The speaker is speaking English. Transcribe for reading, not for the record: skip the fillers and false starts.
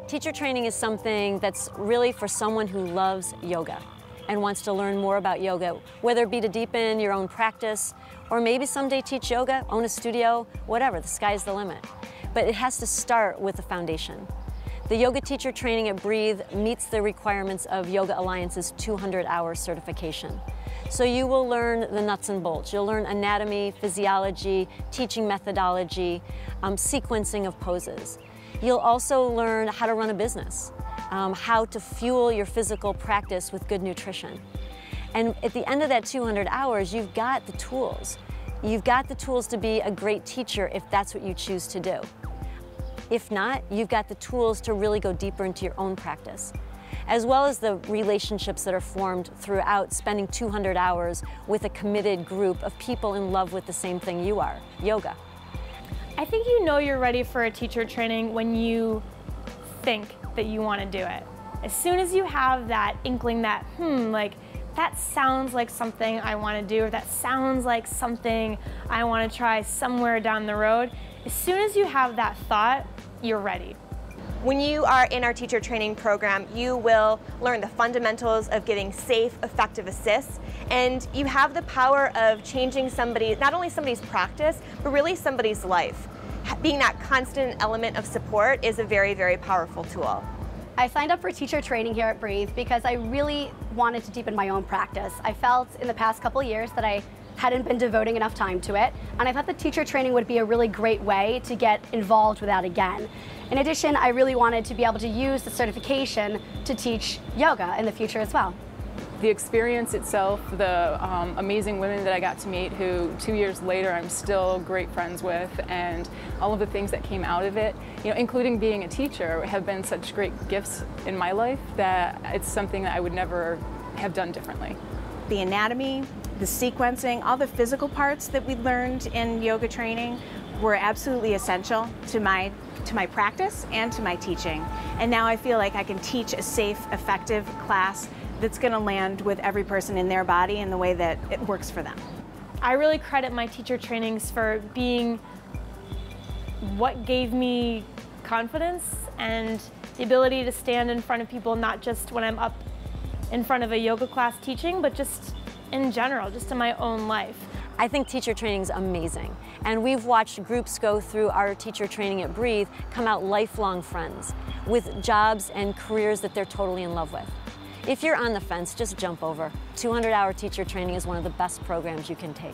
Teacher training is something that's really for someone who loves yoga and wants to learn more about yoga, whether it be to deepen your own practice or maybe someday teach yoga, own a studio, whatever, the sky's the limit. But it has to start with the foundation. The yoga teacher training at Breathe meets the requirements of Yoga Alliance's 200-hour certification. So you will learn the nuts and bolts. You'll learn anatomy, physiology, teaching methodology, sequencing of poses. You'll also learn how to run a business, how to fuel your physical practice with good nutrition. And at the end of that 200 hours, you've got the tools. You've got the tools to be a great teacher if that's what you choose to do. If not, you've got the tools to really go deeper into your own practice, as well as the relationships that are formed throughout spending 200 hours with a committed group of people in love with the same thing you are, yoga. I think you know you're ready for a teacher training when you think that you want to do it. As soon as you have that inkling that, like, that sounds like something I want to do, or that sounds like something I want to try somewhere down the road, as soon as you have that thought, you're ready. When you are in our teacher training program, you will learn the fundamentals of giving safe, effective assists, and you have the power of changing not only somebody's practice, but really somebody's life. Being that constant element of support is a very, very powerful tool. I signed up for teacher training here at Breathe because I really wanted to deepen my own practice. I felt in the past couple years that I hadn't been devoting enough time to it, and I thought the teacher training would be a really great way to get involved with that again. In addition, I really wanted to be able to use the certification to teach yoga in the future as well. The experience itself, the amazing women that I got to meet who 2 years later I'm still great friends with, and all of the things that came out of it, including being a teacher, have been such great gifts in my life that it's something that I would never have done differently. The anatomy, the sequencing, all the physical parts that we learned in yoga training were absolutely essential to my practice and to my teaching. And now I feel like I can teach a safe, effective class that's going to land with every person in their body in the way that it works for them. I really credit my teacher trainings for being what gave me confidence and the ability to stand in front of people, not just when I'm up in front of a yoga class teaching, but just in general, just in my own life. I think teacher training is amazing, and we've watched groups go through our teacher training at Breathe come out lifelong friends with jobs and careers that they're totally in love with. If you're on the fence, just jump over. 200-hour teacher training is one of the best programs you can take.